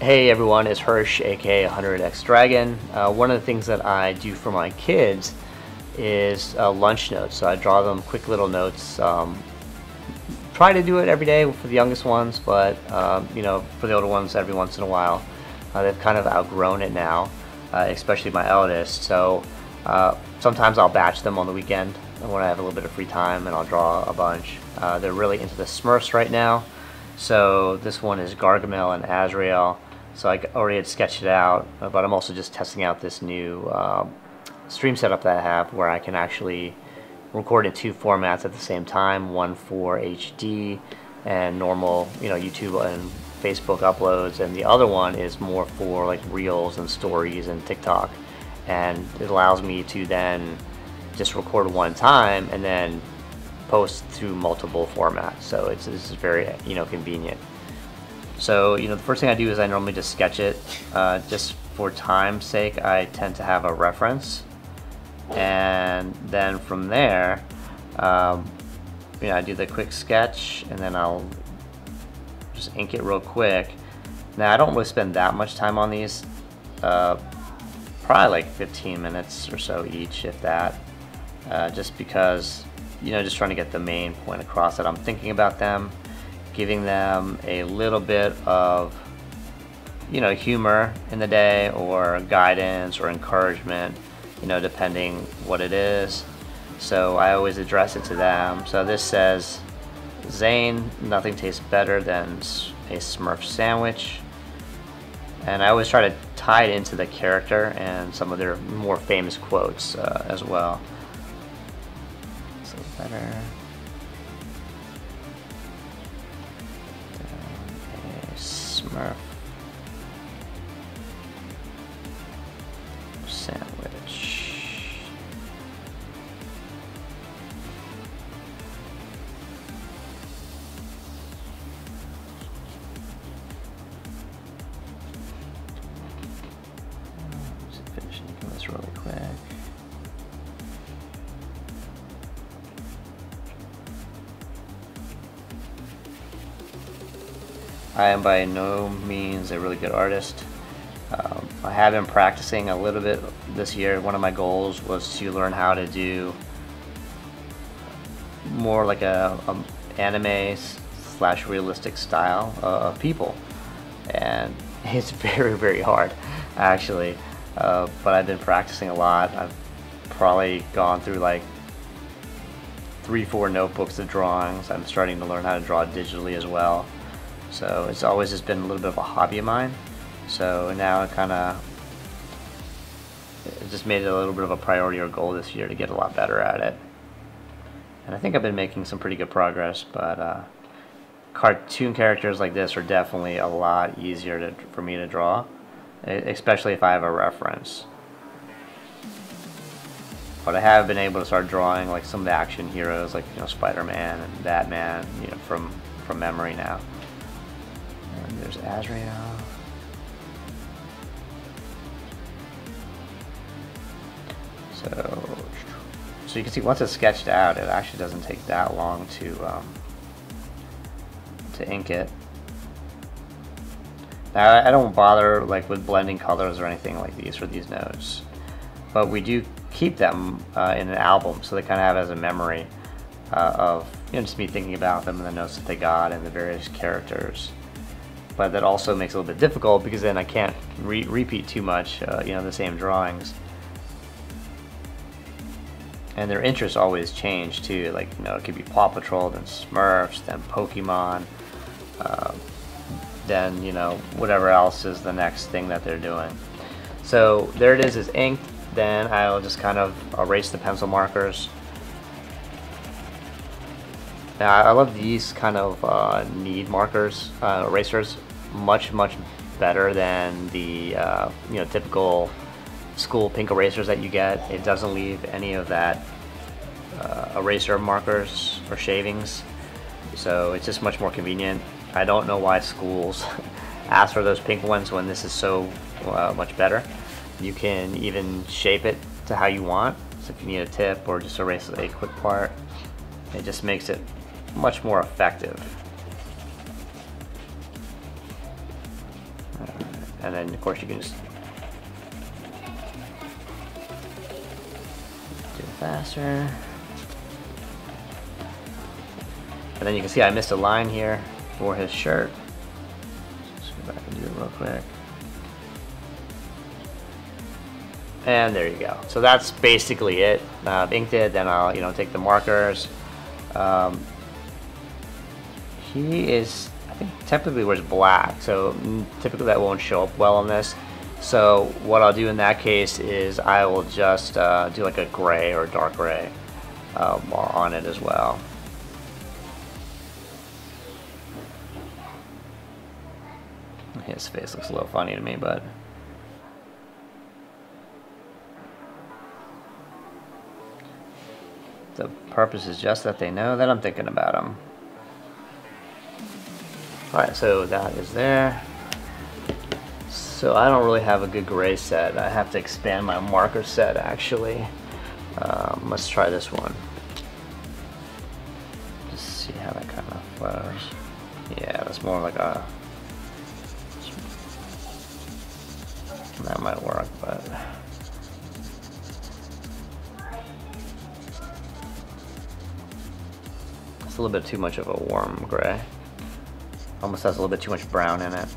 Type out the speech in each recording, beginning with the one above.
Hey everyone, it's Hirsch, aka 100x Dragon. One of the things that I do for my kids is lunch notes. So I draw them quick little notes. Try to do it every day for the youngest ones, but you know, for the older ones, every once in a while. They've kind of outgrown it now, especially my eldest. So sometimes I'll batch them on the weekend when I have a little bit of free time, and I'll draw a bunch. They're really into the Smurfs right now. So this one is Gargamel and Azarel. So I already had sketched it out, but I'm also just testing out this new stream setup that I have where I can actually record in two formats at the same time, one for HD and normal, you know, YouTube and Facebook uploads, and the other one is more for like reels and stories and TikTok. And it allows me to then just record one time and then post through multiple formats. So this is very, you know, convenient. So, you know, the first thing I do is I normally just sketch it. Just for time's sake, I tend to have a reference. And then from there, you know, I do the quick sketch and then I'll just ink it real quick. Now, I don't really spend that much time on these. Probably like 15 minutes or so each, if that. Just because, you know, just trying to get the main point across that I'm thinking about them, giving them a little bit of, you know, humor in the day or guidance or encouragement, you know, depending what it is. So I always address it to them. So this says, Zane, nothing tastes better than a Smurf sandwich. And I always try to tie it into the character and some of their more famous quotes as well. So better than a Smurf sandwich. Just finishing this really quick. I am by no means a really good artist. I have been practicing a little bit this year. One of my goals was to learn how to do more like a anime / realistic style of people, and it's very, very hard actually, but I've been practicing a lot. I've probably gone through like 3-4 notebooks of drawings. I'm starting to learn how to draw digitally as well. So it's always just been a little bit of a hobby of mine. So now it just made it a little bit of a priority or goal this year to get a lot better at it. And I think I've been making some pretty good progress, but cartoon characters like this are definitely a lot easier for me to draw, especially if I have a reference. But I have been able to start drawing like some of the action heroes, like, you know, Spider-Man and Batman, you know, from memory now. And there's Azrael. So you can see once it's sketched out, it actually doesn't take that long to ink it. Now I don't bother like with blending colors or anything like these for these notes, but we do keep them in an album, so they kind of have as a memory of, you know, just me thinking about them and the notes that they got and the various characters. But that also makes it a little bit difficult because then I can't repeat too much, you know, the same drawings. And their interests always change too. Like, you know, it could be Paw Patrol, then Smurfs, then Pokemon, then, you know, whatever else is the next thing that they're doing. So there it is inked. Then I'll just kind of erase the pencil markers. Now I love these kind of knead markers, erasers, much better than the you know, typical school pink erasers that you get. It doesn't leave any of that eraser markers or shavings, so it's just much more convenient. I don't know why schools ask for those pink ones when this is so much better. You can even shape it to how you want, so if you need a tip or just erase a quick part, it just makes it much more effective. Alright. And then of course you can just do it faster. And then you can see I missed a line here for his shirt. Just go back and do it real quick. And there you go. So that's basically it. I've inked it, then I'll take the markers. He is, I think, typically wears black, so typically that won't show up well on this. So what I'll do in that case is I will just do like a gray or dark gray on it as well. His face looks a little funny to me, but the purpose is just that they know that I'm thinking about them. Alright, so that is there. So I don't really have a good gray set. I have to expand my marker set actually. Let's try this one. Just see how that kind of flows. Yeah, that's more like a... That might work, but... It's a little bit too much of a warm gray. Almost has a little bit too much brown in it.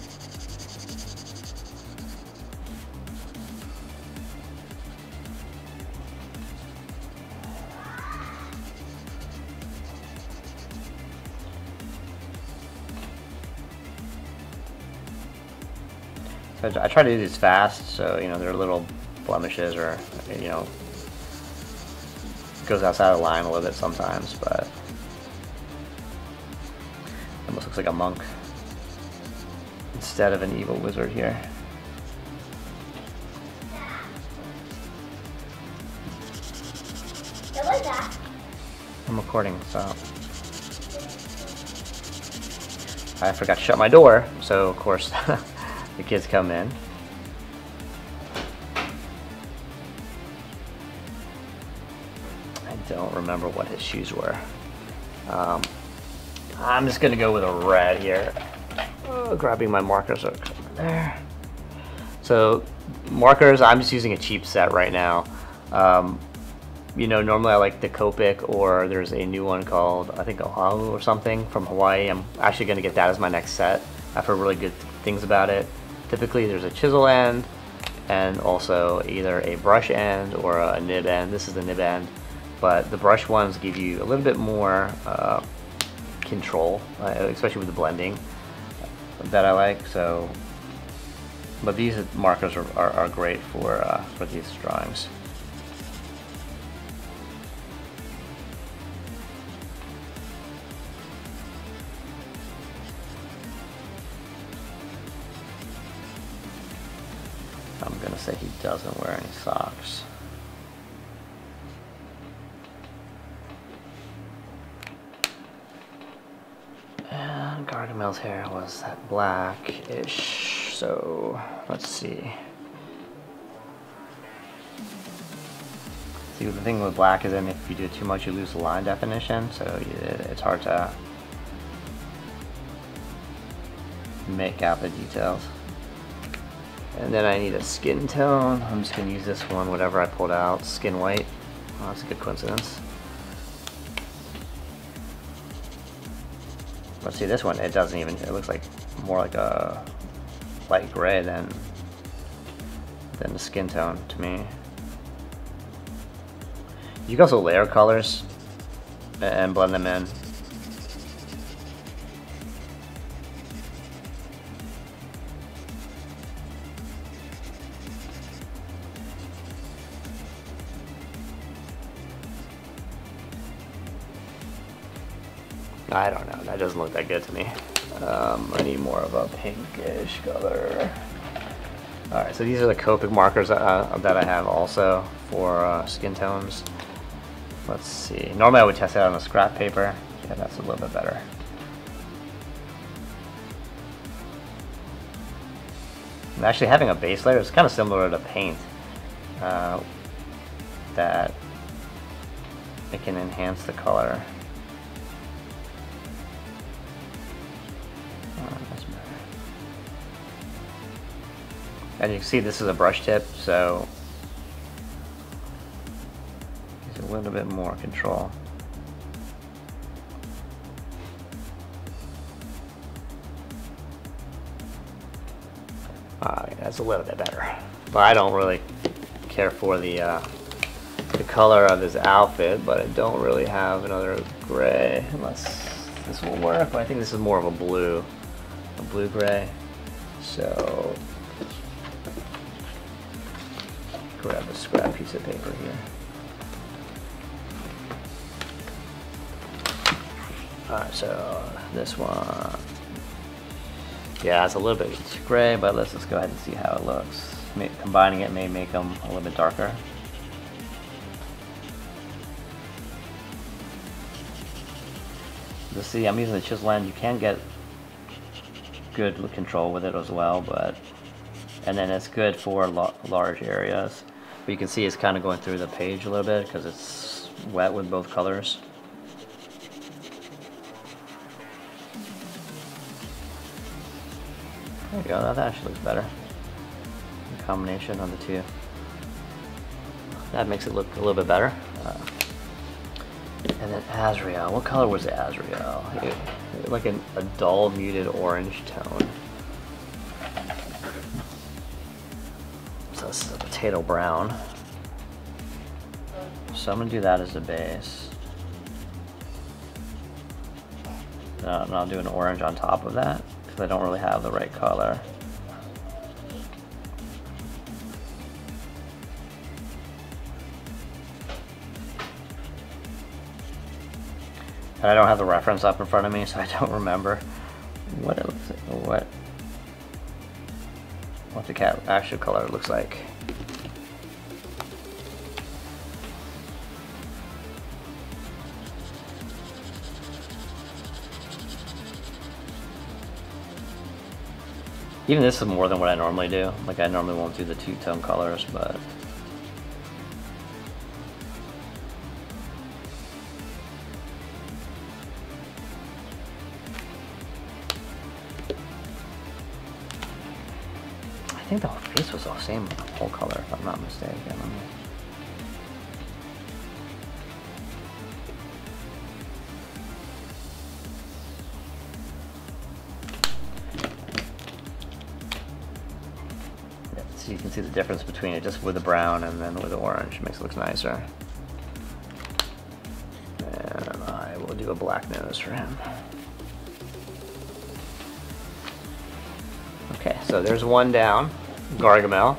So I try to do these fast, so there are little blemishes or it goes outside of the line a little bit sometimes, but almost looks like a monk instead of an evil wizard here. What was that? I'm recording, so I forgot to shut my door, so of course the kids come in. I don't remember what his shoes were. I'm just gonna go with a red here. Grabbing my markers over there. So markers, I'm just using a cheap set right now. Normally I like the Copic, or there's a new one called, I think, Oahu or something from Hawaii. I'm actually gonna get that as my next set. I've heard really good things about it. Typically there's a chisel end and also either a brush end or a nib end. This is the nib end, but the brush ones give you a little bit more control, especially with the blending that I like. So, but these markers are great for these drawings. I'm gonna say he doesn't wear any socks. And Gargamel's hair was that black-ish, so let's see. See, the thing with black is then if you do too much, you lose the line definition, so it's hard to make out the details. And then I need a skin tone. I'm just going to use this one, whatever I pulled out, skin white. Oh, that's a good coincidence. Let's see, this one, it doesn't even, it looks like more like a light gray than the skin tone to me. You can also layer colors and blend them in. I don't know, that doesn't look that good to me. I need more of a pinkish color. Alright, so these are the Copic markers that I have also for skin tones. Let's see. Normally I would test it on a scrap paper. Yeah, that's a little bit better. And actually having a base layer is kind of similar to paint. That it can enhance the color. And you can see this is a brush tip, so there's a little bit more control. That's a little bit better, but I don't really care for the color of this outfit, but I don't really have another gray unless this will work. But I think this is more of a blue gray. So grab a scrap piece of paper here. Alright, so this one, yeah, it's a little bit gray, but let's just go ahead and see how it looks. Combining it may make them a little bit darker. You'll see I'm using the chisel end. You can get good control with it as well, and then it's good for large areas. But you can see it's kind of going through the page a little bit because it's wet with both colors. There you go, that actually looks better. The combination of the two. That makes it look a little bit better. And then Azarel. What color was Azarel? Like a dull muted orange tone. So this is a potato brown. So I'm going to do that as the base. And I'll do an orange on top of that because I don't really have the right color. And I don't have the reference up in front of me, so I don't remember what it looks like, what the cat actual color looks like. Even this is more than what I normally do. Like I normally won't do the two-tone colors, but I think the whole face was the same whole color, if I'm not mistaken. So you can see the difference between it just with the brown and then with the orange. Makes it look nicer. And I will do a black nose for him. Okay, so there's one down, Gargamel.